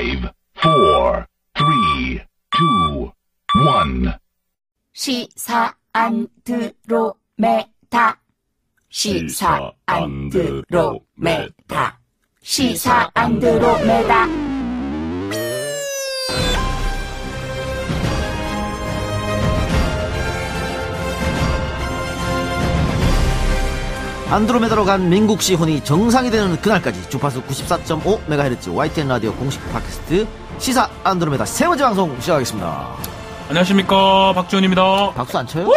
4, 3, 2, 1. 시사 안드로메다. 시사 안드로메다. 시사 안드로메다. 안드로메다로 간 민국 시혼이 정상이 되는 그날까지 주파수 94.5MHz YTN 라디오 공식 팟캐스트 시사 안드로메다 세 번째 방송 시작하겠습니다. 안녕하십니까, 박지원입니다. 박수 안 쳐요?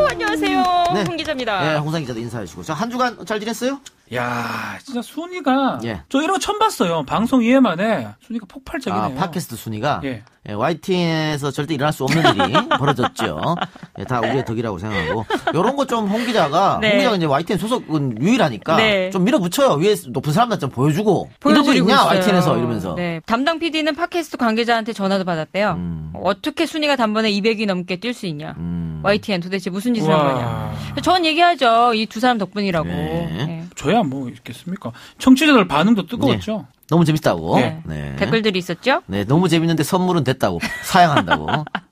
안녕하세요. 네. 홍 기자입니다. 네, 홍상 기자도 인사해 주시고. 자, 한 주간 잘 지냈어요? 야, 진짜 순위가 예. 저 이런 거 처음 봤어요. 방송 2회 만에 순위가 폭발적이네요. 팟캐스트 순위가 예. YTN에서 절대 일어날 수 없는 일이 벌어졌죠. 예, 다 우리의 덕이라고 생각하고. 요런 거 좀 홍 기자가 네. 홍 기자가 이제 YTN 소속은 유일하니까 네. 좀 밀어붙여요. 위에 높은 사람들 좀 보여주고. 이런 거 보여드리고 있냐 있어요. YTN에서 이러면서. 네. 담당 PD는 팟캐스트 관계자한테 전화도 받았대요. 어떻게 순위가 단번에 200이 넘게 뛸 수 있냐. YTN 도대체 무슨 짓을 한 거냐. 전 얘기하죠. 이 두 사람 덕분이라고. 네. 네. 저야 뭐 있겠습니까? 청취자들 반응도 뜨거웠죠. 너무 재밌다고. 네. 네. 댓글들이 있었죠? 네, 너무 재밌는데 선물은 됐다고. 사양한다고.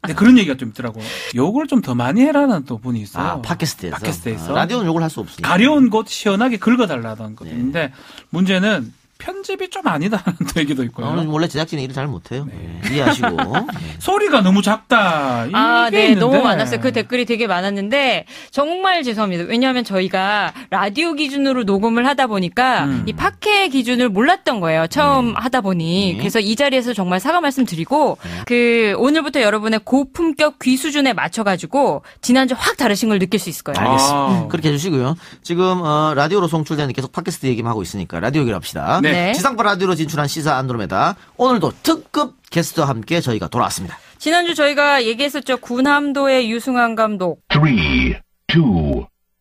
네, 그런 얘기가 좀 있더라고요. 욕을 좀 더 많이 해라는 또 분이 있어요. 아, 팟캐스트에서. 팟캐스트에서. 라디오는 욕을 할 수 없으니까. 가려운 곳 시원하게 긁어달라던 것도 네. 있는데 문제는 편집이 좀 아니다라는 또 얘기도 있고요. 원래 제작진이 일을 잘 못해요. 네. 이해하시고. 네. 소리가 너무 작다. 이게 네, 있는데. 너무 많았어요. 그 댓글이 되게 많았는데 정말 죄송합니다. 왜냐하면 저희가 라디오 기준으로 녹음을 하다 보니까 이 팟캐 기준을 몰랐던 거예요. 처음 하다 보니. 그래서 이 자리에서 정말 사과 말씀드리고 그 오늘부터 여러분의 고품격 귀 수준에 맞춰가지고 지난주 확 다르신 걸 느낄 수 있을 거예요. 알겠습니다. 그렇게 해주시고요. 지금 라디오로 송출되는 계속 팟캐스트 얘기만 하고 있으니까 라디오 얘기를 합시다. 네. 네. 지상파 라디오로 진출한 시사 안드로메다. 오늘도 특급 게스트와 함께 저희가 돌아왔습니다. 지난주 저희가 얘기했었죠. 군함도의 유승환 감독. 3, 2, 1.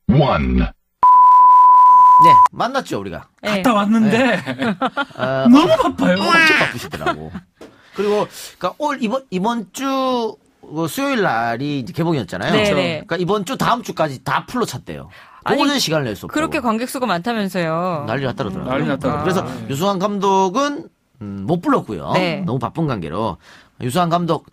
네, 만났죠 우리가. 네. 갔다 왔는데 너무 바빠요. 엄청 바쁘시더라고. 그리고 그러니까 이번 주 수요일 날이 이제 개봉이었잖아요. 네, 그렇죠? 네. 그러니까 이번 주 다음 주까지 다 풀로 찼대요. 아니, 도저히 시간을 낼 수 없다고. 그렇게 관객 수가 많다면서요. 난리 났다 그러더라고요. 난리 났다. 그래서 유승환 감독은 못 불렀고요. 네. 너무 바쁜 관계로 유승환 감독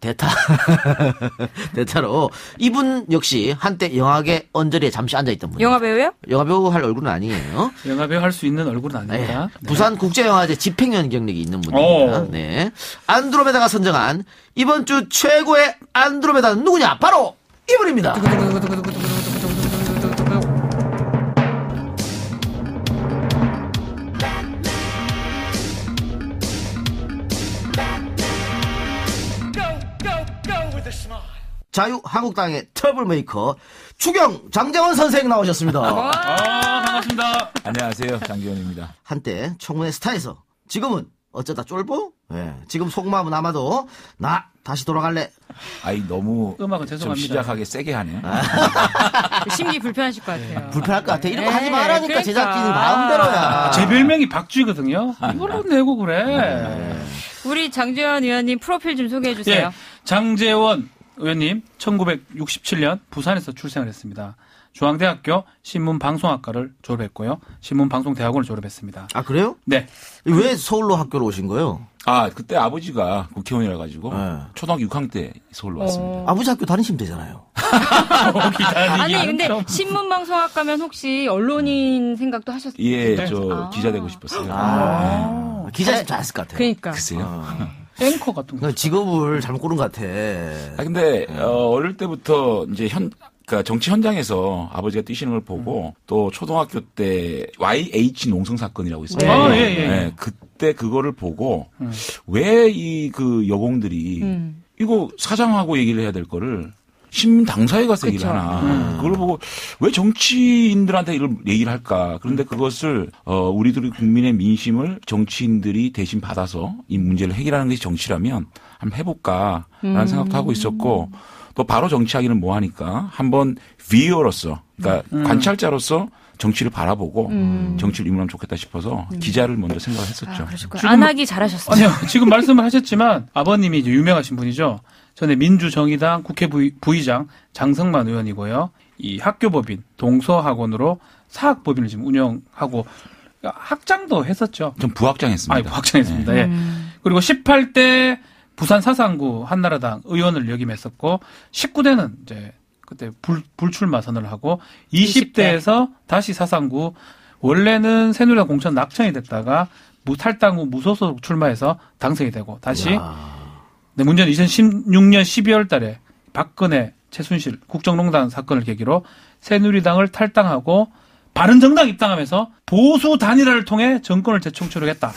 대타로 이분 역시 한때 영화계 언저리에 잠시 앉아있던 분이에요. 영화 배우요? 영화배우 할 얼굴은 아니에요. 영화배우 할 수 있는 얼굴은 아닙니다. 네. 부산 국제영화제 집행위원 경력이 있는 분입니다. 오. 네. 안드로메다가 선정한 이번 주 최고의 안드로메다는 누구냐? 바로 이분입니다. 자유한국당의 트러블메이커 추경 장재원 선생 나오셨습니다. 반갑습니다. 안녕하세요. 장기현입니다. 한때 청문회 스타에서 지금은 어쩌다 쫄보? 네. 지금 속마음은 아마도 나 다시 돌아갈래. 아이 너무 음악은 좀 죄송합니다. 시작하게 세게 하네. 심기 불편하실 것 같아요. 불편할 것 같아. 이런 거 네, 하지 말라니까 그러니까. 제작진이 마음대로야. 제 별명이 박쥐거든요. 이걸로 내고 그래. 네. 우리 장재원 의원님 프로필 좀 소개해 주세요. 예, 장재원 의원님 1967년 부산에서 출생을 했습니다. 중앙대학교 신문방송학과를 졸업했고요. 신문방송대학원을 졸업했습니다. 아 그래요? 네. 왜 서울로 학교로 오신 거예요? 아 그때 아버지가 국회의원이라 가지고 네. 초등학교 6학년 때 서울로 왔습니다. 아버지 학교 다니시면 되잖아요. 아니 근데 신문방송학과면 혹시 언론인 생각도 하셨어요? 예, 저 기자 되고 싶었어요. 기자님 잘했을 것 같아요. 그러니까. 글쎄요. 앵커 같은 거. 직업을 잘못 고른 것 같아. 아 근데 어릴 때부터 이제 그러니까 정치 현장에서 아버지가 뛰시는 걸 보고 또 초등학교 때 YH 농성 사건이라고 있어요. 아, 예, 예. 네, 그때 그거를 보고 왜 이 그 여공들이 이거 사장하고 얘기를 해야 될 거를 시민 당사에 가서 얘기를 하나. 그걸 보고 왜 정치인들한테 이런 얘기를 할까. 그런데 그것을 우리들의 국민의 민심을 정치인들이 대신 받아서 이 문제를 해결하는 것이 정치라면 한번 해볼까라는 생각도 하고 있었고 또 바로 정치하기는 뭐하니까 한번 뷰어로서 그러니까 관찰자로서 정치를 바라보고 정치를 입문하면 좋겠다 싶어서 기자를 먼저 생각을 했었죠. 안 하기 잘하셨어요. 아니요. 지금 말씀을 하셨지만 아버님이 이제 유명하신 분이죠. 전에 민주정의당 국회 부의장 장성만 의원이고요. 이 학교법인 동서학원으로 사학법인을 지금 운영하고 학장도 했었죠. 전 부학장 했습니다. 부학장 했습니다. 예. 그리고 18대 부산 사상구 한나라당 의원을 역임했었고 19대는 이제 그때 불출마 선언을 하고 20대에서 다시 사상구 원래는 새누리당 공천 낙천이 됐다가 탈당 후 무소속 출마해서 당선이 되고 다시 네, 문제는 2016년 12월 달에 박근혜, 최순실 국정농단 사건을 계기로 새누리당을 탈당하고 바른정당 입당하면서 보수 단일화를 통해 정권을 재총출하겠다.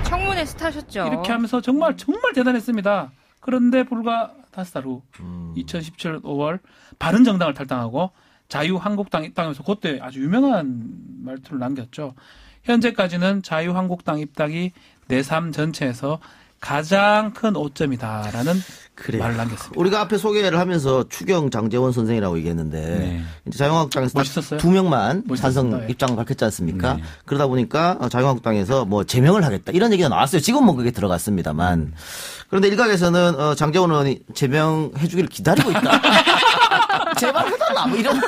청문회 스타셨죠. 이렇게 하면서 정말 대단했습니다. 그런데 불과 5달 후 2017년 5월 바른정당을 탈당하고 자유한국당 입당하면서 그때 아주 유명한 말투를 남겼죠. 현재까지는 자유한국당 입당이 내 삶 전체에서 가장 큰 오점이다라는 그래요. 말을 남겼습니다. 우리가 앞에 소개를 하면서 추경 장제원 선생이라고 얘기했는데 네. 이제 자유한국당에서 멋있었어요? 2명만 멋있었습니다. 찬성 예. 입장을 밝혔지 않습니까? 네. 그러다 보니까 자유한국당에서 뭐 제명을 하겠다 이런 얘기가 나왔어요. 지금 뭐 그게 들어갔습니다만 그런데 일각에서는 장제원 의원이 제명해 주기를 기다리고 있다. 제발 해달라 뭐 이런.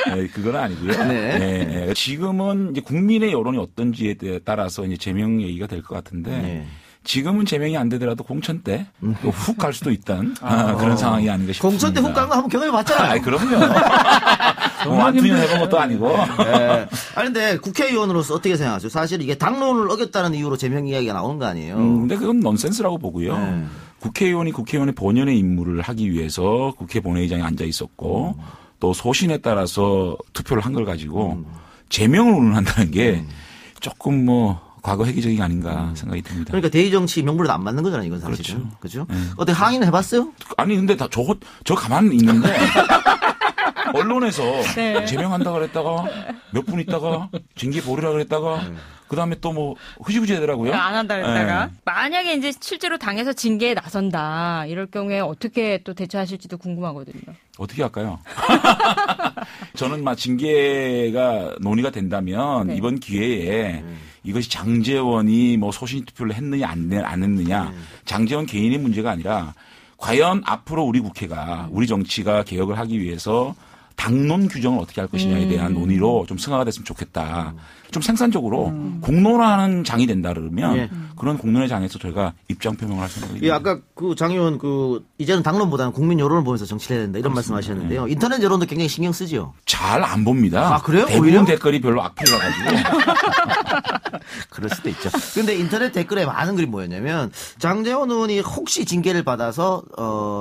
네, 그건 아니고요. 네. 네. 지금은 이제 국민의 여론이 어떤지에 따라서 이제 제명 얘기가 될 것 같은데 네. 지금은 제명이 안 되더라도 공천 때 또 훅 갈 수도 있다는 그런 상황이 아닌가 싶습니다. 공천 때 훅 간 거 한번 경험해 봤잖아요. 아, 그럼요. 뭐 완투년 해본 것도 아니고. 네. 아니 근데 국회의원으로서 어떻게 생각하세요? 사실 이게 당론을 어겼다는 이유로 제명 이야기가 나오는 거 아니에요? 근데 그건 넌센스라고 보고요. 네. 국회의원이 국회의원의 본연의 임무를 하기 위해서 국회 본회의장에 앉아 있었고 또 소신에 따라서 투표를 한 걸 가지고 제명을 운운한다는 게 조금 뭐 과거 획기적이 아닌가 생각이 듭니다. 그러니까 대의정치 명분에도 안 맞는 거잖아요, 이건 사실은. 그렇죠? 어떻게 항의는 해봤어요? 아니 근데 저 가만히 있는데 언론에서 네. 제명한다 그랬다가 몇 분 있다가 징계 보류라 그랬다가 그다음에 또 뭐 흐지부지 하더라고요. 안 한다 그랬다가 네. 만약에 이제 실제로 당에서 징계에 나선다 이럴 경우에 어떻게 또 대처하실지도 궁금하거든요. 어떻게 할까요? 저는 막 징계가 논의가 된다면 네. 이번 기회에 이것이 장제원이 뭐 소신 투표를 했느냐 안 했느냐 장제원 개인의 문제가 아니라 과연 앞으로 우리 국회가 우리 정치가 개혁을 하기 위해서 당론 규정을 어떻게 할 것이냐에 대한 논의로 좀 승화가 됐으면 좋겠다. 좀 생산적으로 공론화하는 장이 된다 그러면 예. 그런 공론의 장에서 저희가 입장 표명을 할 생각입니다. 예, 아까 그 장 의원 이제는 당론보다는 국민 여론을 보면서 정치를 해야 된다 이런 말씀하셨는데요. 인터넷 여론도 굉장히 신경 쓰죠. 잘 안 봅니다. 아, 그래요? 대부분 오히려? 댓글이 별로 악플이라가지고. 그럴 수도 있죠. 근데 인터넷 댓글에 많은 글이 뭐였냐면 장제원 의원이 혹시 징계를 받아서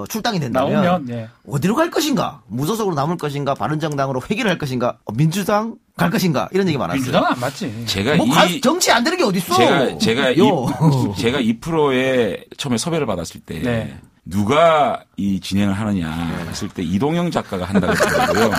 출당이 된다면 나오면 예. 어디로 갈 것인가? 무소속으로 남을 것인가? 바른정당으로 회귀를 할 것인가? 민주당 갈 것인가? 이런 얘기 많았어요. 민주당은 안 맞지. 제가 뭐 정치 안 되는 게 어딨어? 제가 이 프로에 처음에 섭외를 받았을 때 네. 누가 이 진행을 하느냐 했을 때 이동영 작가가 한다고 했더라고요.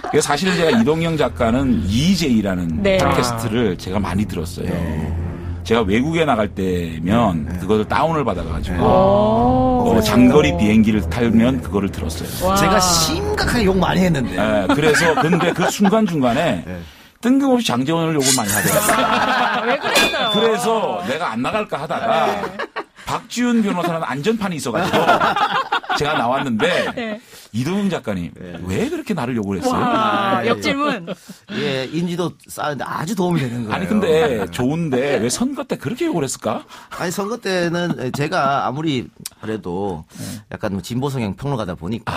그래서 사실은 제가 이동영 작가는 EJ라는 네. 팟캐스트를 제가 많이 들었어요. 제가 외국에 나갈 때면 그거를 다운을 받아가지고 장거리 비행기를 타면 그거를 들었어요. 와. 제가 심각하게 욕 많이 했는데. 그래서 근데 그 순간중간에 뜬금없이 장제원을 욕을 많이 하더라고요. 왜 그랬어요? 그래서 내가 안 나갈까 하다가 박지훈 변호사는 안전판이 있어가지고 제가 나왔는데 이동영 작가님 왜 그렇게 나를 욕을 했어요? 와, 역질문. 예, 인지도 쌓는데 아주 도움이 되는 거예요. 아니 근데 좋은데 왜 선거 때 그렇게 욕을 했을까? 아니 선거 때는 제가 아무리 그래도 약간 진보 성향 평론가다 보니까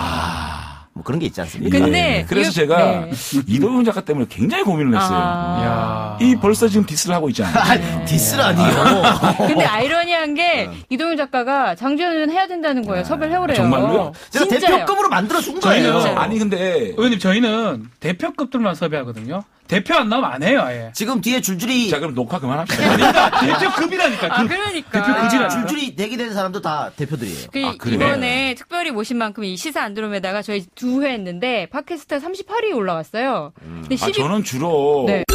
뭐 그런 게 있지 않습니까? 근데 그래서 제가 이동영 작가 때문에 굉장히 고민을 했어요. 이야. 이 벌써 지금 디스를 하고 있잖아요. 아니, 디스라니요. 근데 아이러니한 게 이동윤 작가가 장제원 의원 해야 된다는 거예요. 섭외를 해오래요. 정말로요? 제가 진짜요. 대표급으로 만들어 준 거예요. 저희는- 아니 근데 의원님 저희는 대표급들만 섭외하거든요. 대표 안 나오면 안 해요 아예. 지금 뒤에 줄줄이 자 그럼 녹화 그만합시다. 대표급이라니까. 아, 그러니까. 대표급이라니까. 줄줄이 대기되는 사람도 다 대표들이에요. 그래요? 이번에 특별히 모신 만큼 이 시사 안드로메다가 저희 2회 했는데 팟캐스트 38위 올라왔어요. 근데 12 저는 주로 네.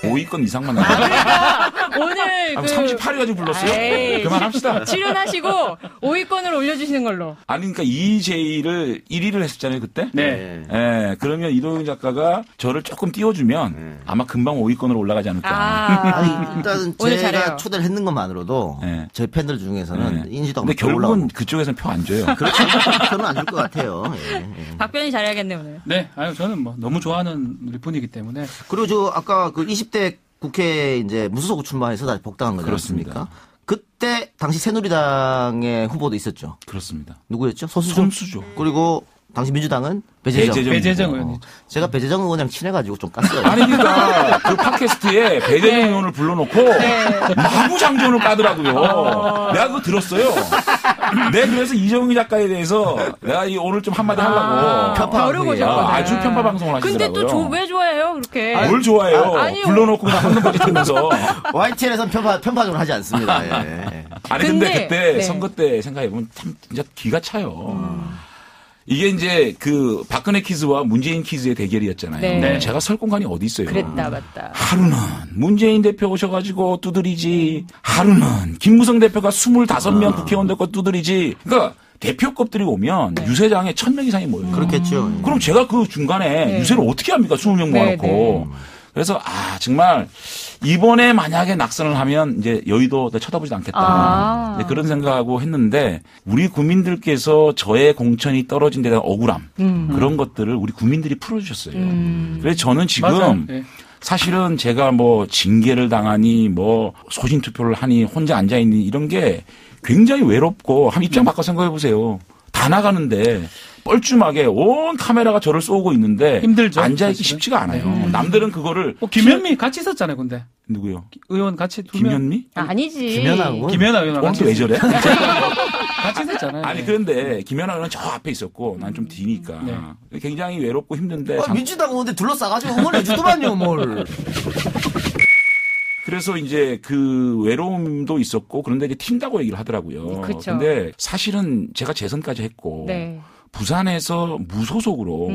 5위권 이상만 나와요. 오늘 38위 가지고 불렀어요? 에이, 그만합시다. 출연하시고 5위권을 올려주시는 걸로. 아니 그러니까 EJ를 1위를 했었잖아요 그때. 네. 예, 그러면 이동영 작가가 저를 조금 띄워주면 아마 금방 5위권으로 올라가지 않을까. 아니, 일단 오늘 제가 잘해요. 초대를 했는 것만으로도 네. 저희 팬들 중에서는 네. 인지도가 근데 막 올라오고. 결국은 그쪽에서는 표 안 줘요. 그렇죠. 저는 안 줄 것 같아요. 예. 박변이 잘해야겠네 오늘. 네, 아유 저는 뭐 너무 좋아하는 우리 분이기 때문에 그리고 저 아까 그 20대 국회 이제 무소속 출마해서 다시 복당한 거지 그렇습니다. 않습니까? 그때 당시 새누리당의 후보도 있었죠. 그렇습니다. 누구였죠? 손수죠. 그리고 당시 민주당은 배재정. 배재정 의원이죠. 제가 배재정 의원이랑 친해가지고 좀 깠어요. 아니 그러니까 그 팟캐스트에 배재정 의원을 불러놓고 마구장전을 까더라고요. 내가 그거 들었어요. 내가 그래서 이정희 작가에 대해서 내가 오늘 좀 한마디 하려고 벼르고 오셨거든. 아주 편파 방송을 하시더라고요. 근데 또 왜 좋아해요 그렇게? 뭘 좋아해요? 아니요. 불러놓고 그냥 한눈 보지 틀면서. YTN에서는 편파적으로 하지 않습니다. 예. 아니 근데 그때 네. 선거 때 생각해보면 참 진짜 기가 차요. 이게 이제 그 박근혜 퀴즈와 문재인 퀴즈의 대결이었잖아요. 네. 제가 설 공간이 어디 있어요. 그랬다 맞다. 하루는 문재인 대표 오셔가지고 두드리지. 하루는 김무성 대표가 25명 국회의원들 거 두드리지. 그러니까 대표급들이 오면 유세장에 1000명 이상이 모여요. 그렇겠죠. 그럼 제가 그 중간에 유세를 어떻게 합니까? 20명 모아놓고. 그래서 그래서 이번에 만약에 낙선을 하면 이제 여의도 쳐다보지도 않겠다. 이제 그런 생각하고 했는데 우리 국민들께서 저의 공천이 떨어진 데 대한 억울함 그런 것들을 우리 국민들이 풀어주셨어요. 그래서 저는 지금 맞아요. 네. 사실은 제가 뭐 징계를 당하니 뭐 소신 투표를 하니 혼자 앉아 있니 이런 게 굉장히 외롭고 한번 입장 바꿔 생각해 보세요. 다 나가는데 뻘쭘하게 온 카메라가 저를 쏘고 있는데 힘들죠, 앉아있기 사실은. 쉽지가 않아요. 남들은 그거를 김현미 같이 있었잖아요, 근데. 누구요? 의원 같이 두 명. 김현미? 아니지. 김연하고 김연아 의원 오늘 같이 왜 저래? 같이 있었잖아요. 아니 그런데 김연아 의원은 저 앞에 있었고 난 좀 뒤니까 네. 굉장히 외롭고 힘든데 민주당 의원들 둘러싸가지고 응원해주더만요, 뭘. 그래서 이제 그 외로움도 있었고 그런데 이제 튄다고 얘기를 하더라고요. 그쵸. 근데 사실은 제가 재선까지 했고 네. 부산에서 무소속으로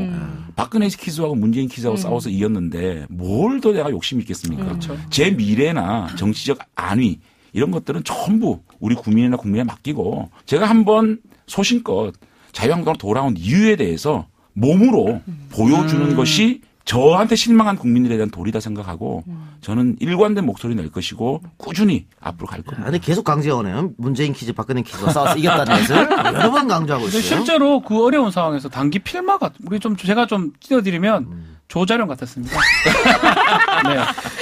박근혜 퀴즈하고 문재인 퀴즈하고 싸워서 이겼는데 뭘 더 내가 욕심이 있겠습니까? 그렇죠. 제 미래나 정치적 안위 이런 것들은 전부 우리 국민이나 국민에 맡기고 제가 한번 소신껏 자유한국당으로 돌아온 이유에 대해서 몸으로 보여주는 것이 저한테 실망한 국민들에 대한 도리다 생각하고 저는 일관된 목소리 낼 것이고 꾸준히 앞으로 갈 겁니다. 근데 계속 강조하네요. 문재인 퀴즈, 박근혜 퀴즈가 싸워서 이겼다는 것을 여러 번 강조하고 근데 있어요. 실제로 그 어려운 상황에서 단기 필마가 제가 좀 띄워드리면 조자룡 같았습니다. 네.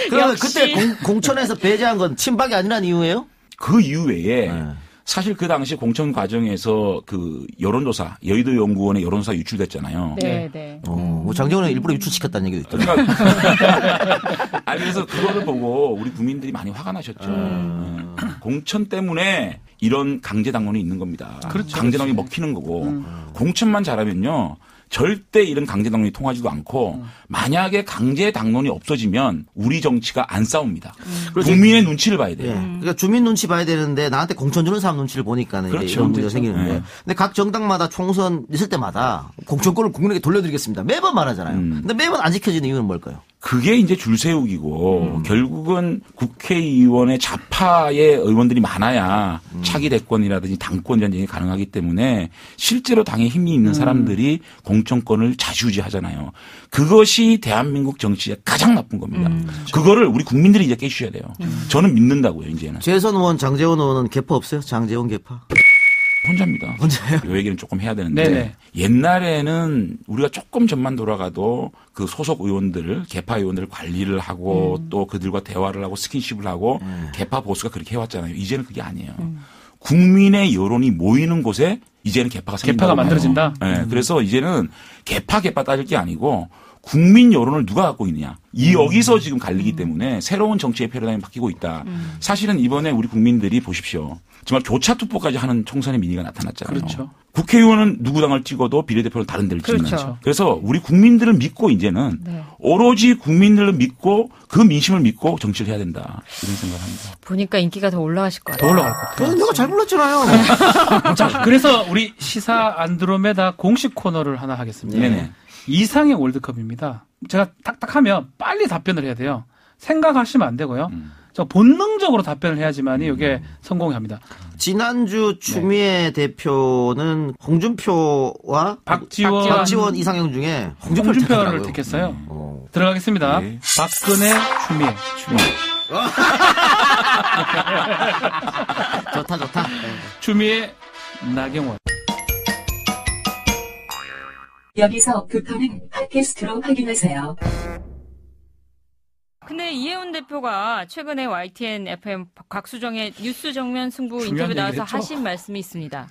그러면 역시. 그때 공천에서 배제한 건 친박이 아니란 이유예요? 그 이후에 네. 사실 그 당시 공천 과정에서 그 여론조사, 여의도 연구원의 여론조사 유출됐잖아요. 네, 네. 뭐 장정은은 일부러 유출시켰다는 얘기도 있더라고요. 그러니까 아니 그래서 그거를 보고 우리 국민들이 많이 화가 나셨죠. 공천 때문에 이런 강제 당론이 있는 겁니다. 그렇죠. 강제 당론이 먹히는 거고 공천만 잘하면요. 절대 이런 강제 당론이 통하지도 않고 만약에 강제 당론이 없어지면 우리 정치가 안 싸웁니다. 국민의 눈치를 봐야 돼요. 예. 그러니까 주민 눈치 봐야 되는데 나한테 공천 주는 사람 눈치를 보니까는 그렇죠. 이제 이런 문제가 그렇죠. 생기는데. 네. 근데 각 정당마다 총선 있을 때마다 공천권을 국민에게 돌려드리겠습니다. 매번 말하잖아요. 근데 매번 안 지켜지는 이유는 뭘까요? 그게 이제 줄세우기고 결국은 국회의원의 좌파의 의원들이 많아야 차기 대권이라든지 당권이라는 얘기 가능하기 때문에 실제로 당에 힘이 있는 사람들이 공천권을 좌지우지하잖아요. 그것이 대한민국 정치의 가장 나쁜 겁니다. 그거를 우리 국민들이 이제 깨주셔야 돼요. 저는 믿는다고요, 이제는. 재선 의원 장재원 의원은 개파 없어요? 장재원 개파? 혼자입니다. 혼자요? 이 얘기는 조금 해야 되는데 네네. 옛날에는 우리가 조금 전만 돌아가도 그 소속 의원들을 개파 의원들을 관리를 하고 또 그들과 대화를 하고 스킨십을 하고 개파 보수가 그렇게 해왔잖아요. 이제는 그게 아니에요. 국민의 여론이 모이는 곳에 이제는 개파가 생긴다. 개파가 만들어진다. 네, 그래서 이제는 개파 따질 게 아니고 국민 여론을 누가 갖고 있느냐. 여기서 지금 갈리기 때문에 새로운 정치의 패러다임이 바뀌고 있다. 사실은 이번에 우리 국민들이 보십시오. 정말 교차 투표까지 하는 총선의 민의가 나타났잖아요. 그렇죠. 국회의원은 누구 당을 찍어도 비례대표는 다른 데를 찍는. 그렇죠. 그래서 우리 국민들을 믿고 이제는 네. 오로지 국민들을 믿고 그 민심을 믿고 정치를 해야 된다. 이런 생각을 합니다. 보니까 인기가 더 올라가실 것 더 같아요. 올라갈 것 같아요. 내가 잘 불렀잖아요. 자, 그래서 우리 시사 안드로메다 공식 코너를 하나 하겠습니다. 네네. 이상의 월드컵입니다. 제가 딱딱하면 빨리 답변을 해야 돼요. 생각하시면 안 되고요. 저 본능적으로 답변을 해야지만이 이게 성공합니다. 지난주 추미애 대표는 홍준표와 박지원, 이상형 중에 홍준표를 홍준표를 택하더라고요. 택했어요. 들어가겠습니다. 네. 박근혜, 추미애. 좋다. 추미애, 나경원. 여기서 부터는 팟캐스트로 확인하세요. 근데 이혜훈 대표가 최근에 YTN FM 곽수정의 뉴스 정면 승부 중요한 인터뷰 나와서 얘기를 했죠. 하신 말씀이 있습니다.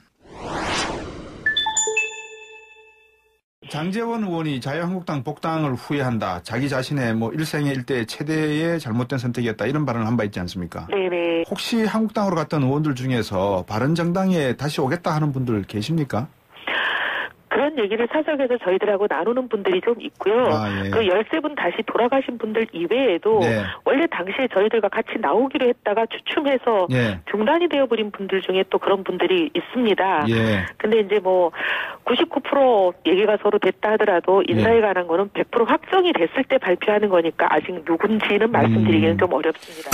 장제원 의원이 자유한국당 복당을 후회한다. 자기 자신의 일생의 일대 최대의 잘못된 선택이었다. 이런 발언을 한 바 있지 않습니까? 네네. 혹시 한국당으로 갔던 의원들 중에서 바른정당에 다시 오겠다 하는 분들 계십니까? 그런 얘기를 사석에서 저희들하고 나누는 분들이 좀 있고요. 예. 그 13분 다시 돌아가신 분들 이외에도 네. 원래 당시에 저희들과 같이 나오기로 했다가 주춤해서 예. 중단이 되어버린 분들 중에 또 그런 분들이 있습니다. 예. 근데 이제 99% 얘기가 서로 됐다 하더라도 인사에 관한 거는 100% 확정이 됐을 때 발표하는 거니까 아직 누군지는 말씀드리기는 좀 어렵습니다.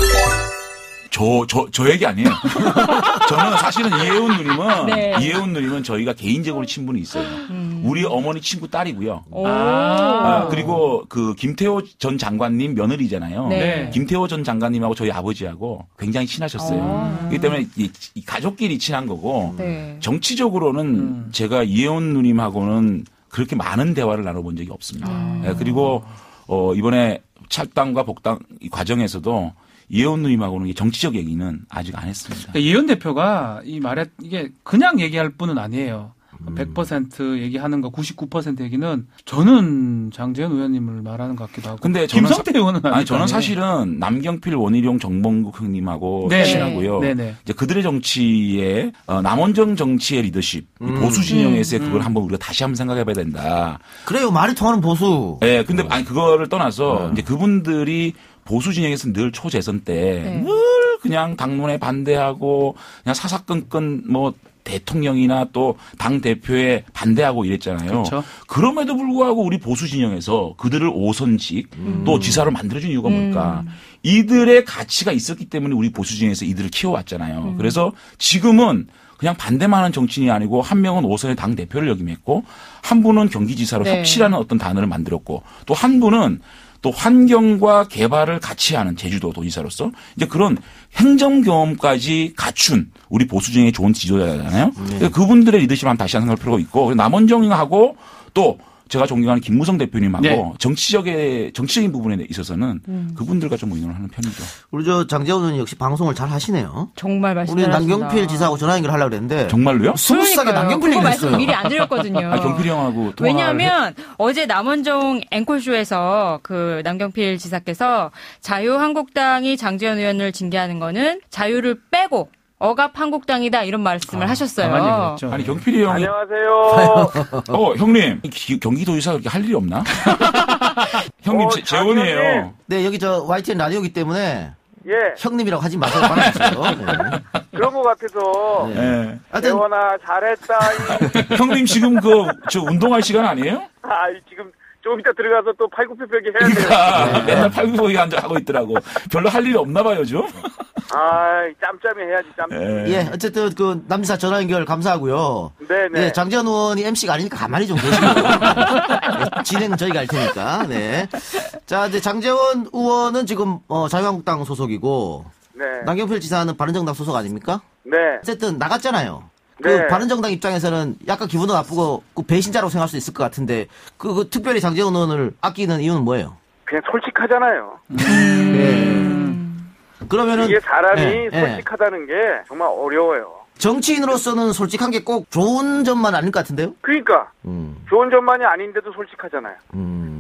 저 얘기 아니에요. 저는 사실은 네. 이혜훈 누님은 저희가 개인적으로 친분이 있어요. 우리 어머니 친구 딸이고요. 그리고 그 김태호 전 장관님 며느리잖아요. 네. 김태호 전 장관님하고 저희 아버지하고 굉장히 친하셨어요. 그렇기 때문에 이 가족끼리 친한 거고 네. 정치적으로는 제가 이혜훈 누님하고는 그렇게 많은 대화를 나눠본 적이 없습니다. 그리고 이번에 탈당과 복당 과정에서도 이혜원 누님하고는 정치적 얘기는 아직 안 했습니다. 그러니까 이혜원 대표가 이 말에 이게 그냥 얘기할 분은 아니에요. 100% 얘기하는 거 99% 얘기는 저는 장제원 의원님을 말하는 것 같기도 하고. 근데 저는 김성태 의원은 아니 저는 사실은 남경필, 원희룡, 정봉국 형님하고 네. 친하고요. 네네. 이제 그들의 정치에 남원정 정치의 리더십, 보수 진영에서의 그걸 한번 우리가 다시 한번 생각해봐야 된다. 그래요. 말이 통하는 보수. 네, 근데 아니 그거를 떠나서 이제 그분들이 보수 진영에서 늘 초재선 때 늘 그냥 당론에 반대하고 그냥 사사건건 대통령이나 또 당 대표에 반대하고 이랬잖아요. 그렇죠. 그럼에도 불구하고 우리 보수 진영에서 그들을 5선직 또 지사로 만들어준 이유가 뭘까? 이들의 가치가 있었기 때문에 우리 보수 진영에서 이들을 키워왔잖아요. 그래서 지금은 그냥 반대만 하는 정치인이 아니고 한 명은 5선의 당 대표를 역임했고 한 분은 경기지사로 네. 협치라는 어떤 단어를 만들었고 또 한 분은 또 환경과 개발을 같이 하는 제주도 도지사로서 이제 그런 행정 경험까지 갖춘 우리 보수 중에 좋은 지도자잖아요. 그러니까 그분들의 리더십을 한번 다시 생각할 필요가 있고 남원정하고 또 제가 존경하는 김무성 대표님하고 네. 정치적인 부분에 있어서는 그분들과 좀 의논을 하는 편이죠. 우리 장제원 의원이 역시 방송을 잘 하시네요. 정말 말씀 우리 잘하신다. 남경필 지사하고 전화 연결하려고 그랬는데 정말로요? 스무스하게 남경필 그거 얘기를 말씀 했어요. 미리 안 드렸거든요. 경필이 형하고 통화를 왜냐하면 어제 남원정 앵콜쇼에서 그 남경필 지사께서 자유한국당이 장제원 의원을 징계하는 거는 자유를 빼고 억압 한국당이다 이런 말씀을 하셨어요. 가만히 얘기했죠. 아니 경필이 형이 안녕하세요. 형님 경기도지사 그렇게 할 일이 없나? 형님 재원이에요. 네, 여기 YTN 라디오기 때문에 예, 형님이라고 하지 마세요. 말아주세요. 네. 그런 것 같아서. 네. 예. 하여튼 재원아, 잘했다. 형님 지금 저 운동할 시간 아니에요? 지금 조금 이따 들어가서 또 팔굽혀펴기 해야 돼요. 그러니까 맨날 팔굽혀펴기 하고 있더라고. 별로 할 일이 없나 봐요, 좀. 짬짬이 해야지, 짬짬이. 예, 어쨌든 그 남지사 전화 연결 감사하고요. 네네. 예, 장제원 의원이 MC가 아니니까 가만히 좀 계시고 네, 진행은 저희가 할 테니까. 네. 자, 이제 장제원 의원은 지금 자유한국당 소속이고 네. 남경필 지사는 바른정당 소속 아닙니까? 네. 어쨌든 나갔잖아요. 그 네. 바른정당 입장에서는 약간 기분도 나쁘고 그 배신자라고 생각할 수 있을 것 같은데 그 특별히 장제원 의원을 아끼는 이유는 뭐예요? 그냥 솔직하잖아요. 그러면은 이게 사람이 예, 예. 솔직하다는 게 정말 어려워요. 정치인으로서는 솔직한 게 꼭 좋은 점만 아닐 것 같은데요? 그러니까 좋은 점만이 아닌데도 솔직하잖아요.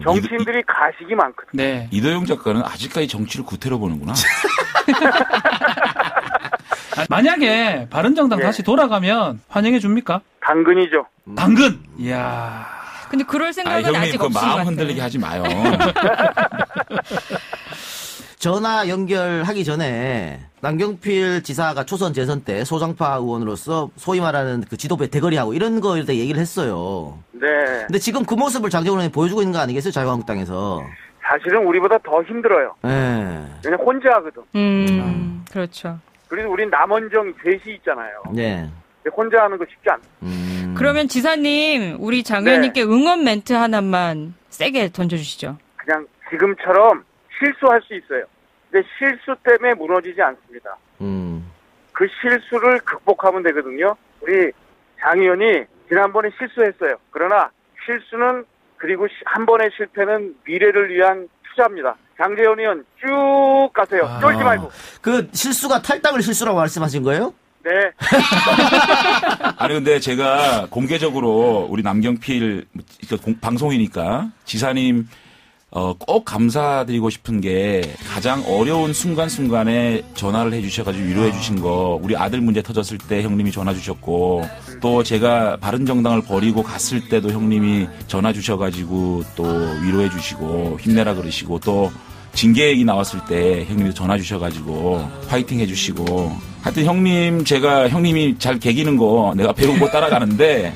정치인들이 가식이 많거든요. 네. 이도영 작가는 아직까지 정치를 구태로 보는구나. 만약에 바른정당 예. 다시 돌아가면 환영해 줍니까? 당근이죠. 당근. 이야. 근데 그럴 생각은 형님 아직 그 없은 것 마음 같아요. 흔들리게 하지 마요. 전화 연결하기 전에 남경필 지사가 초선 재선 때 소장파 의원으로서 소위 말하는 그 지도부의 대거리하고 이런 거에 대해 얘기를 했어요. 네. 근데 지금 그 모습을 장제원 의원이 보여주고 있는 거 아니겠어요? 자유한국당에서. 사실은 우리보다 더 힘들어요. 네. 왜냐면 혼자 하거든. 그렇죠. 그래도 우린 남원정 셋이 있잖아요. 네. 근데 혼자 하는 거 쉽지 않아. 그러면 지사님 우리 장 의원님께 응원 멘트 하나만 세게 던져주시죠. 그냥 지금처럼 실수할 수 있어요. 근데 실수 때문에 무너지지 않습니다. 그 실수를 극복하면 되거든요. 우리 장 의원이 지난번에 실수했어요. 그러나 실수는 그리고 한 번의 실패는 미래를 위한 투자입니다. 장재현 의원 쭉 가세요. 쫄지 말고. 그 실수가 탈당을 실수라고 말씀하신 거예요? 네. 아니 근데 제가 공개적으로 우리 남경필 방송이니까 지사님 꼭 감사드리고 싶은 게 가장 어려운 순간순간에 전화를 해주셔가지고 위로해 주신 거, 우리 아들 문제 터졌을 때 형님이 전화 주셨고, 또 제가 바른정당을 버리고 갔을 때도 형님이 전화 주셔가지고 또 위로해 주시고 힘내라 그러시고, 또 징계 얘기 나왔을 때 형님이 전화 주셔가지고 화이팅 해주시고, 하여튼 형님, 제가 형님이 잘 개기는 거 내가 배우고 따라가는데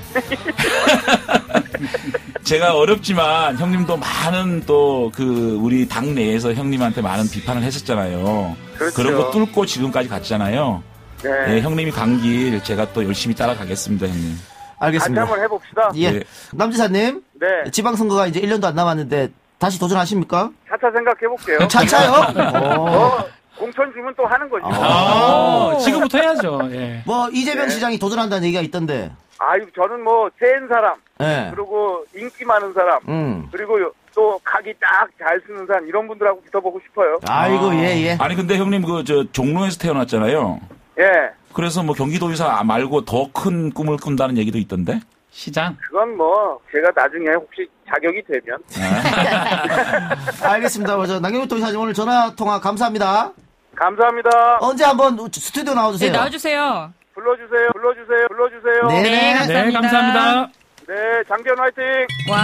제가 어렵지만 형님도 많은 또 우리 당 내에서 형님한테 많은 비판을 했었잖아요. 그렇죠. 그런 거 뚫고 지금까지 갔잖아요. 네. 네, 형님이 간 길 제가 또 열심히 따라가겠습니다, 형님. 알겠습니다. 같이 한번 해봅시다. 예. 네. 남지사님. 네. 지방선거가 이제 1년도 안 남았는데 다시 도전하십니까? 차차 생각해볼게요. 차차요? 공천 주면 또 하는 거죠. 지금부터 해야죠. 예. 뭐 이재명 시장이 도전한다는 얘기가 있던데. 아유, 저는 뭐 센 사람, 예. 그리고 인기 많은 사람, 그리고 또 각이 딱 잘 쓰는 사람, 이런 분들하고 붙어보고 싶어요. 아이고, 예. 아니 근데 형님 종로에서 태어났잖아요. 예. 그래서 뭐 경기도지사 말고 더 큰 꿈을 꾼다는 얘기도 있던데. 시장. 그건 뭐 제가 나중에 혹시 자격이 되면. 알겠습니다. 저 남경필 도지사님 오늘 전화 통화 감사합니다. 감사합니다. 언제 한번 스튜디오 나와주세요. 네, 나와주세요. 불러주세요. 네. 감사합니다. 네, 감사합니다. 네, 장기현 화이팅! 와.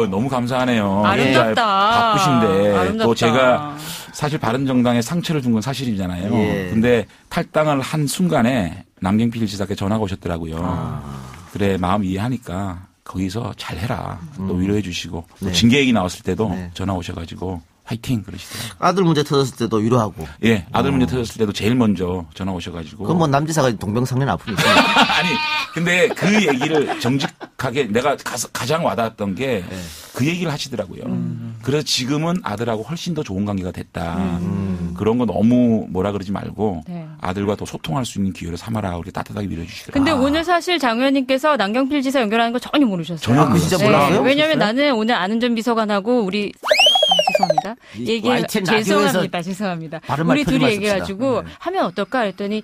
너무 감사하네요. 아름답다. 바쁘신데 아름답다. 또 제가 사실 바른정당에 상처를 준 건 사실이잖아요. 예. 근데 탈당을 한 순간에 남경필 지사께 전화가 오셨더라고요. 그래, 마음 이해하니까 거기서 잘해라. 또 위로해 주시고 또 징계 얘기 나왔을 때도 전화 오셔가지고 화이팅 그러시더라고요. 아들 문제 터졌을 때도 위로하고. 예, 아들 문제 터졌을 때도 제일 먼저 전화 오셔가지고. 그건 뭐 남지사가 동병상련 아픔이 있어요. 아니, 근데 그 얘기를 정직하게 내가 가장 와닿았던 게 그 얘기를 하시더라고요. 그래서 지금은 아들하고 훨씬 더 좋은 관계가 됐다. 그런 거 너무 뭐라 그러지 말고 아들과 더 소통할 수 있는 기회를 삼아라. 그렇게 따뜻하게 밀어주시더라고요. 근데 오늘 사실 장 의원님께서 남경필 지사 연결하는 거 전혀 모르셨어요. 전혀 몰랐어요. 진짜 몰랐어요? 왜냐면 나는 오늘 안은전 비서관하고 우리 죄송합니다. 죄송합니다. 우리 둘이 얘기해가지고 하면 어떨까 그랬더니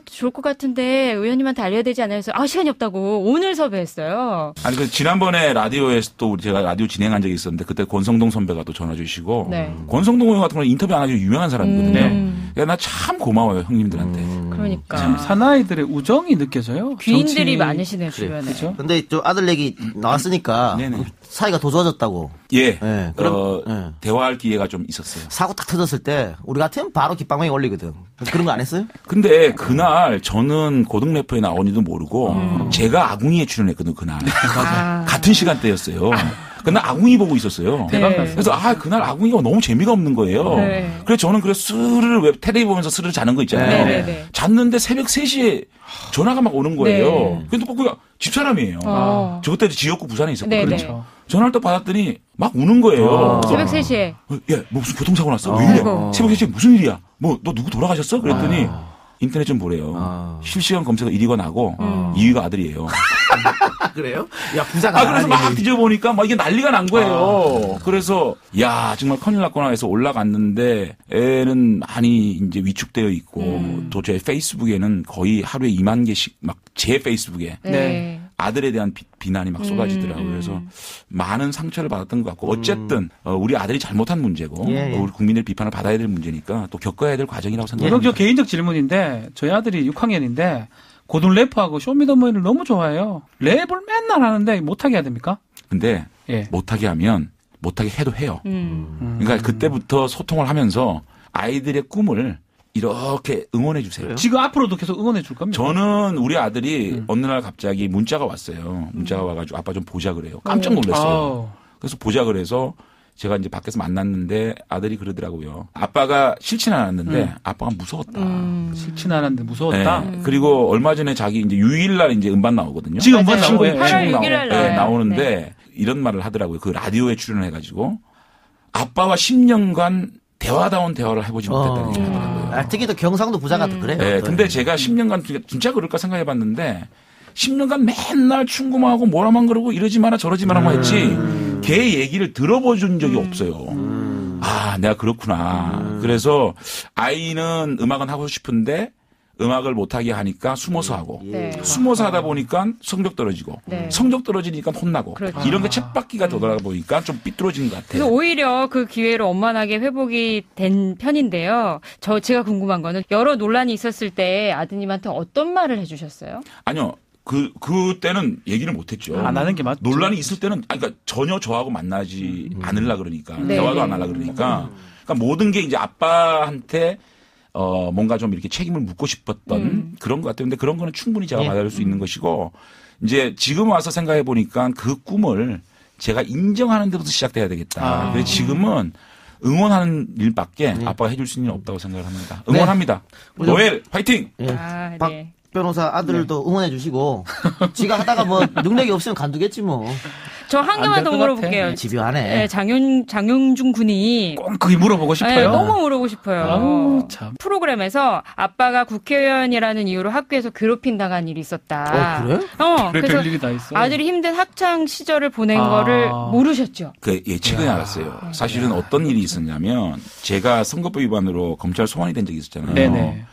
좋을 것 같은데 의원님한테 알려야 되지 않아요? 그래서 시간이 없다고 오늘 섭외했어요. 아니 그 지난번에 라디오에서 또 제가 라디오 진행한 적이 있었는데 그때 권성동 선배가 또 전화 주시고 권성동 의원 같은 경우는 인터뷰 안 하기로 유명한 사람이거든요. 나 참 고마워요 형님들한테. 그러니까 참 사나이들의 우정이 느껴져요. 귀인들이 많으시네요 주변에. 그렇죠. 근데 저 아들 얘기 나왔으니까 사이가 더 좋아졌다고. 예. 그럼 대화할 기회가 좀 있었어요. 사고 딱 터졌을 때 우리 같으면 바로 깃방망이 올리거든. 그런 거 안 했어요? 근데 그날 저는 고등 래퍼에 나오니도 모르고 제가 아궁이에 출연했거든요 그날. 같은 시간대였어요. 그날 아궁이 보고 있었어요. 그래서 그날 아궁이가 너무 재미가 없는 거예요. 그래서 저는 스르르 텔레비 보면서 스르르 자는 거 있잖아요. 잤는데 새벽 3시에 전화가 막 오는 거예요. 근데 꼭 집사람이에요. 저 그때 지역구 부산에 있었거든요. 그렇죠. 전화를 또 받았더니 막 우는 거예요. 새벽 3시에. 뭐 무슨 교통사고 났어? 왜 이래? 새벽 3시에 무슨 일이야? 너 누구 돌아가셨어? 그랬더니 인터넷 좀 보래요. 실시간 검색어 1위가 나고 2위가 아들이에요. 그래요? 야, 부자가. 그래서 막 뒤져보니까 막 이게 난리가 난 거예요. 그래서, 정말 큰일 났구나 해서 올라갔는데 애는 많이 이제 위축되어 있고 또 제 페이스북에는 거의 하루에 2만 개씩 막 제 페이스북에 아들에 대한 비난이 막 쏟아지더라고요. 그래서 많은 상처를 받았던 것 같고 어쨌든 우리 아들이 잘못한 문제고 우리 국민의 비판을 받아야 될 문제니까 또 겪어야 될 과정이라고 생각합니다. 이건 개인적 질문인데 저희 아들이 6학년인데 고등 래퍼하고 쇼미더머니를 너무 좋아해요. 랩을 맨날 하는데 못하게 해야 됩니까? 근데 못하게 하면 못하게 해도 해요. 그러니까 그때부터 소통을 하면서 아이들의 꿈을 이렇게 응원해 주세요. 지금 앞으로도 계속 응원해 줄 겁니다. 저는 우리 아들이 어느 날 갑자기 문자가 왔어요. 문자가 와가지고 아빠 좀 보자 그래요. 깜짝 놀랐어요. 그래서 보자 그래서 제가 이제 밖에서 만났는데 아들이 그러더라고요. 아빠가 싫진 않았는데 아빠가 무서웠다. 싫진 않았는데 무서웠다. 네. 그리고 얼마 전에 자기 이제 6일날 이제 음반 나오거든요. 지금 음반 나오고요. 8월 6일날 나오는데 이런 말을 하더라고요. 그 라디오에 출연을 해가지고 아빠와 10년간 대화다운 대화를 해보지 못했다는 얘기를 하더라고요. 특히 또 경상도 부자가 또 그래요. 네, 근데 제가 10년간 진짜 그럴까 생각해봤는데 10년간 맨날 충고만 하고 뭐라만 그러고 이러지 마라 저러지 마라만 했지 걔 얘기를 들어본 적이 없어요. 아, 내가 그렇구나. 그래서 아이는 음악은 하고 싶은데 음악을 못하게 하니까 숨어서 하고 네. 숨어서 하다 보니까 성적 떨어지고 네. 성적 떨어지니까 혼나고 그렇죠. 이런 게 쳇바퀴가 돌아가 보니까 좀 삐뚤어진 것 같아요. 그래서 오히려 그 기회로 원만하게 회복이 된 편인데요. 제가 궁금한 거는 여러 논란이 있었을 때 아드님한테 어떤 말을 해주셨어요? 아니요. 그때는 얘기를 못했죠. 안 하는 게 맞죠. 논란이 있을 때는, 그러니까 전혀 저하고 만나지 않으려 그러니까. 네. 대화도 안 하려 그러니까. 그러니까 모든 게 이제 아빠한테 뭔가 좀 이렇게 책임을 묻고 싶었던 그런 것 같아요. 근데 그런 거는 충분히 제가 받아들일 수 있는 것이고, 이제 지금 와서 생각해 보니까 그 꿈을 제가 인정하는 데부터 시작돼야 되겠다. 그래서 지금은 응원하는 일밖에 아빠가 해줄 수 있는 일 없다고 생각을 합니다. 응원합니다. 노엘, 화이팅! 아, 박 네. 변호사 아들도 응원해 주시고 지가 하다가 뭐 능력이 없으면 간두겠지 뭐. 저 한 개만 더 물어볼게요. 집요하네. 네, 장윤중 군이 꼭 그게 물어보고 싶어요. 네, 너무 물어보고 싶어요. 아우, 참. 프로그램에서 아빠가 국회의원이라는 이유로 학교에서 괴롭힘 당한 일이 있었다. 그래? 그래, 그래서 별일이 다 있어. 아들이 힘든 학창 시절을 보낸 거를 모르셨죠. 최근에 알았어요. 사실은 어떤 일이 있었냐면 제가 선거법 위반으로 검찰 소환이 된 적이 있었잖아요. 네네.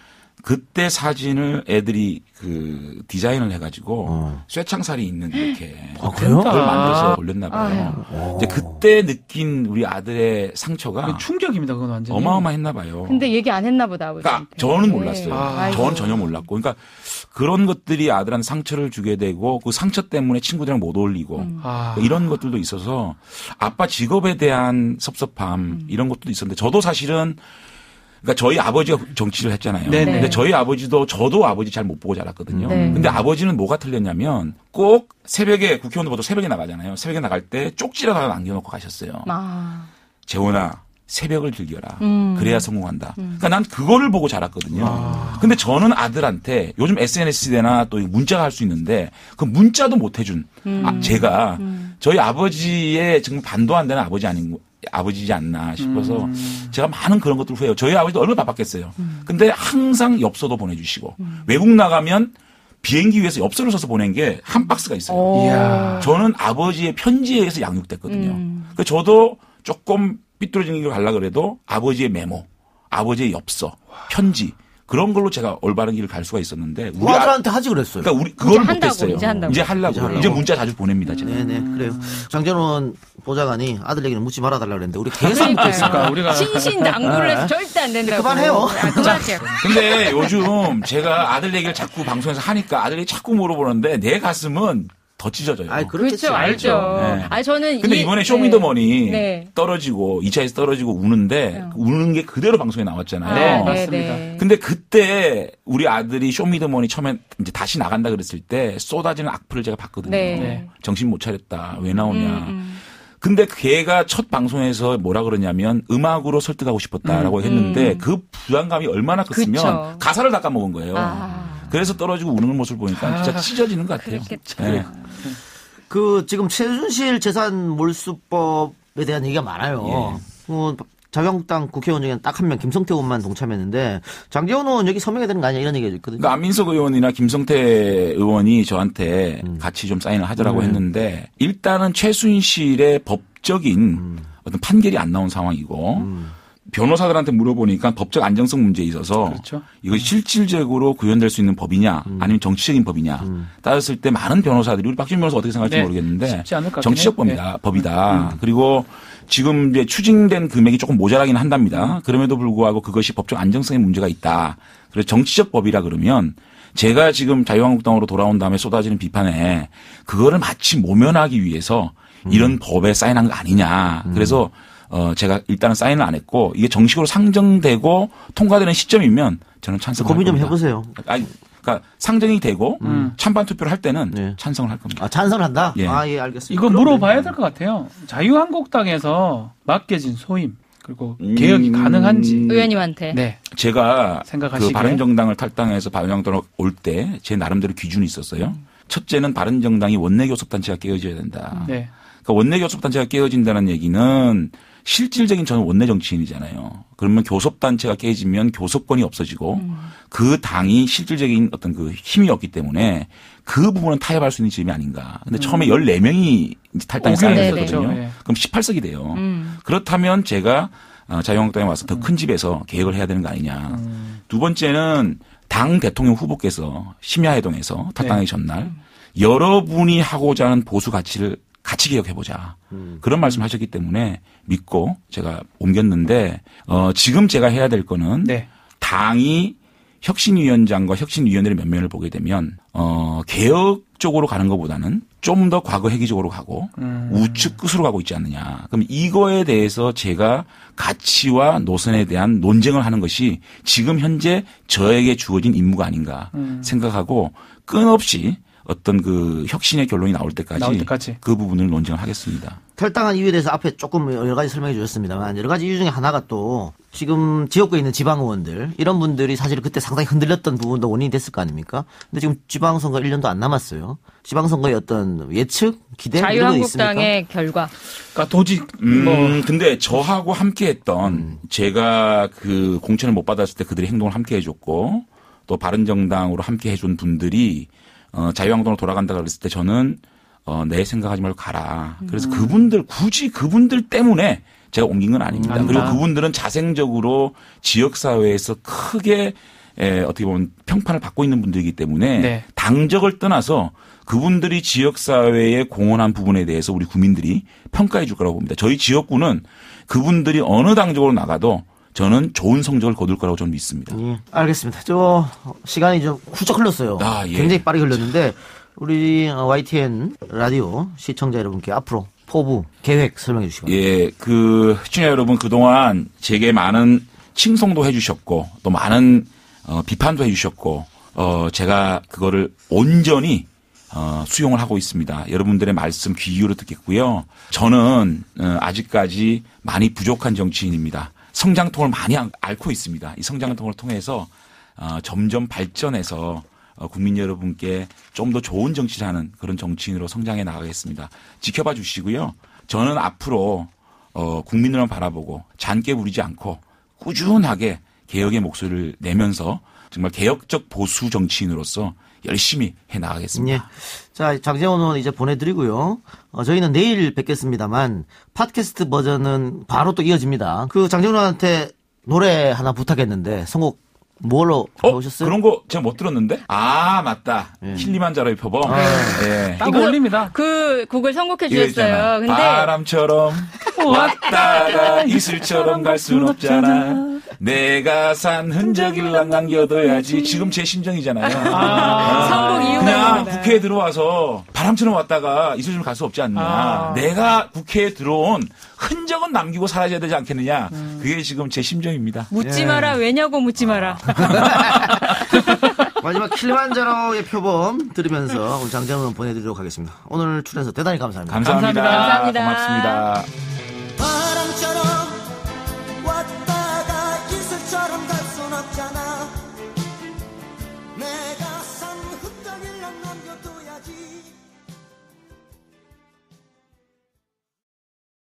그때 사진을 애들이 그 디자인을 해가지고 쇠창살이 있는 이렇게 그래요? 그걸 만들어서 올렸나 봐요. 이제 그때 느낀 우리 아들의 상처가 충격입니다. 그건 완전히. 어마어마했나 봐요. 근데 얘기 안 했나 보다, 그러니까 아버지한테. 저는 몰랐어요. 아이고. 저는 전혀 몰랐고. 그러니까 그런 것들이 아들한테 상처를 주게 되고 그 상처 때문에 친구들이랑 못 어울리고 이런 것들도 있어서 아빠 직업에 대한 섭섭함 이런 것도 있었는데 저도 사실은 그러니까 저희 아버지가 정치를 했잖아요. 네네. 근데 저희 아버지도 저도 아버지 잘 못 보고 자랐거든요. 네. 근데 아버지는 뭐가 틀렸냐면 꼭 새벽에 국회의원도 보통 새벽에 나가잖아요. 새벽에 나갈 때 쪽지라도 하나 남겨놓고 가셨어요. 재원아 새벽을 즐겨라. 그래야 성공한다. 그러니까 난 그거를 보고 자랐거든요. 근데 저는 아들한테 요즘 SNS 세대나 또 문자가 할 수 있는데 그 문자도 못 해준 제가 저희 아버지의 정말 반도 안 되는 아버지지 않나 싶어서 제가 많은 그런 것들을 후회해요. 저희 아버지도 얼마나 바빴겠어요. 근데 항상 엽서도 보내주시고 외국 나가면 비행기 위에서 엽서를 써서 보낸 게 한 박스가 있어요. 이야. 저는 아버지의 편지에 의해서 양육됐거든요. 그래서 저도 조금 삐뚤어진 길을 가려고 그래도 아버지의 메모, 아버지의 엽서, 편지 그런 걸로 제가 올바른 길을 갈 수가 있었는데 우리 아들한테 하지 그랬어요. 그러니까 우리 그걸 한다고, 못했어요. 이제 하려고. 이제 문자 자주 보냅니다. 제가. 네네 그래요. 장전원 보좌관이 아들 얘기는 묻지 말아달라 그랬는데 우리 계속 그러니까 우리가 신신당부를 해서 절대 안 된다고. 그만해요. 그만할게요. 근데 요즘 제가 아들 얘기를 자꾸 방송에서 하니까 아들이 자꾸 물어보는데 내 가슴은 더 찢어져요. 아이, 그렇겠지. 그렇죠, 알죠. 네. 아니 저는 근데 이번에 쇼미더머니 네. 떨어지고 2차에서 떨어지고 우는데 우는 게 그대로 방송에 나왔잖아요. 네, 맞습니다. 근데 그때 우리 아들이 쇼미더머니 처음에 이제 다시 나간다 그랬을 때 쏟아지는 악플을 제가 봤거든요. 네. 정신 못 차렸다. 왜 나오냐. 근데 걔가 첫 방송에서 뭐라 그러냐면 음악으로 설득하고 싶었다라고 했는데 그 부담감이 얼마나 컸으면 그쵸. 가사를 다 까먹은 거예요. 그래서 떨어지고 우는 모습을 보니까 진짜 찢어지는 것 같아요. 네. 그 지금 최순실 재산 몰수법에 대한 얘기가 많아요. 자유한국당 국회의원 중에는 딱 한 명 김성태 의원만 동참했는데 장제원 의원 여기 서명해야 되는 거 아니야 이런 얘기가 있거든요. 그러니까 안민석 의원이나 김성태 의원이 저한테 같이 좀 사인을 하자라고 했는데 일단은 최순실의 법적인 어떤 판결이 안 나온 상황이고 변호사들한테 물어보니까 법적 안정성 문제에 있어서 그렇죠. 이것이 실질적으로 구현될 수 있는 법이냐 아니면 정치적인 법이냐 따졌을 때 많은 변호사들이 우리 박준 변호사 어떻게 생각할지 네. 모르겠는데 쉽지 않을 것 같긴 정치적 해요. 법이다. 그리고 지금 이제 추징된 금액이 조금 모자라긴 한답니다. 그럼에도 불구하고 그것이 법적 안정성에 문제가 있다. 그래서 정치적 법이라 그러면 제가 지금 자유한국당으로 돌아온 다음에 쏟아지는 비판에 그거를 마치 모면하기 위해서 이런 법에 사인한 거 아니냐. 그래서 제가 일단은 사인을 안 했고 이게 정식으로 상정되고 통과되는 시점이면 저는 찬성을 할 고민 좀 겁니다. 해보세요. 아니, 그러니까 상정이 되고 찬반 투표를 할 때는 네. 찬성을 할 겁니다. 아, 찬성을 한다? 예. 아, 예, 알겠습니다. 이거 물어봐야 될 것 같아요. 자유한국당에서 맡겨진 소임 그리고 개혁이 가능한지. 의원님한테. 네. 제가 생각하시기에? 그 바른정당을 탈당해서 바른정당으로 올 때 제 나름대로 기준이 있었어요. 첫째는 바른정당이 원내교섭단체가 깨어져야 된다. 네. 그러니까 원내교섭단체가 깨어진다는 얘기는 실질적인 저는 원내 정치인이잖아요. 그러면 교섭단체가 깨지면 교섭권이 없어지고 그 당이 실질적인 어떤 그 힘이 없기 때문에 그 부분은 타협할 수 있는 지점이 아닌가. 근데 처음에 14명이 탈당에 쌓였거든요. 그럼 18석이 돼요. 그렇다면 제가 자유한국당에 와서 더 큰 집에서 계획을 해야 되는 거 아니냐. 두 번째는 당 대통령 후보께서 심야회동에서 탈당하기 전날 여러분이 하고자 하는 보수 가치를 같이 개혁해보자. 그런 말씀 하셨기 때문에 믿고 제가 옮겼는데 지금 제가 해야 될 거는 당이 혁신위원장과 혁신위원회의 면면을 보게 되면 개혁 쪽으로 가는 것보다는 좀 더 과거 회기적으로 가고 우측 끝으로 가고 있지 않느냐. 그럼 이거에 대해서 제가 가치와 노선에 대한 논쟁을 하는 것이 지금 현재 저에게 주어진 임무가 아닌가 생각하고 끊없이 어떤 그 혁신의 결론이 나올 때까지 그 부분을 논쟁을 하겠습니다. 탈당한 이유에 대해서 앞에 조금 여러 가지 설명해 주셨습니다만 여러 가지 이유 중에 하나가 또 지금 지역구에 있는 지방의원들 이런 분들이 사실 그때 상당히 흔들렸던 부분도 원인이 됐을 거 아닙니까? 근데 지금 지방선거 1년도 안 남았어요. 지방선거의 어떤 예측, 기대 이런 거 있습니까? 자유한국당의 결과. 그러니까 도직 근데 저하고 함께했던 제가 그 공천을 못 받았을 때 그들이 행동을 함께 해줬고 또 바른정당으로 함께 해준 분들이 자유한국당으로 돌아간다 그랬을 때 저는 내 생각하지 말고 가라. 그래서 굳이 그분들 때문에 제가 옮긴 건 아닙니다. 그리고 그분들은 자생적으로 지역사회에서 크게 어떻게 보면 평판을 받고 있는 분들이기 때문에 당적을 떠나서 그분들이 지역사회에 공헌한 부분에 대해서 우리 국민들이 평가해 줄 거라고 봅니다. 저희 지역구는 그분들이 어느 당적으로 나가도 저는 좋은 성적을 거둘 거라고 저는 믿습니다. 알겠습니다. 시간이 좀 훌쩍 흘렀어요. 굉장히 빠르게 흘렀는데 우리 YTN 라디오 시청자 여러분께 앞으로 포부 계획 설명해 주시기 바랍니다. 그 시청자 여러분 그동안 제게 많은 칭송도 해 주셨고 또 많은 비판도 해 주셨고 제가 그거를 온전히 수용을 하고 있습니다. 여러분들의 말씀 귀 기울여 듣겠고요. 저는 아직까지 많이 부족한 정치인입니다. 성장통을 많이 앓고 있습니다. 이 성장통을 통해서 점점 발전해서 국민 여러분께 좀 더 좋은 정치를 하는 그런 정치인으로 성장해 나가겠습니다. 지켜봐 주시고요. 저는 앞으로 국민들만 바라보고 잔깨 부리지 않고 꾸준하게 개혁의 목소리를 내면서 정말 개혁적 보수 정치인으로서 열심히 해 나가겠습니다. 자, 장제원 의원 이제 보내드리고요. 저희는 내일 뵙겠습니다만 팟캐스트 버전은 바로 또 이어집니다. 그 장제원 의원한테 노래 하나 부탁했는데 선곡 뭘로 해오셨어요? 그런 거 제가 못 들었는데? 아, 맞다. 킬리만자로의 표범. 딱 어울립니다. 그 곡을 선곡해 주셨어요. 근데 바람처럼 왔다가 이슬처럼 갈 순 없잖아. 내가 산 흔적을 남겨둬야지. 지금 제 심정이잖아요. 선곡 이유가 그냥 국회에 들어와서 바람처럼 왔다가 이슬처럼 갈 수 없지 않느냐. 내가 국회에 들어온 흔적은 남기고 사라져야 되지 않겠느냐. 그게 지금 제 심정입니다. 묻지 마라. 왜냐고 묻지 마라. 마지막 킬리만자로의 표범 들으면서 오늘 장제원 보내드리도록 하겠습니다. 오늘 출연해서 대단히 감사합니다. 감사합니다. 고맙습니다. 바람처럼 왔다가 이슬처럼 갈 순 없잖아. 내가 산 흔적을 남겨둬야지.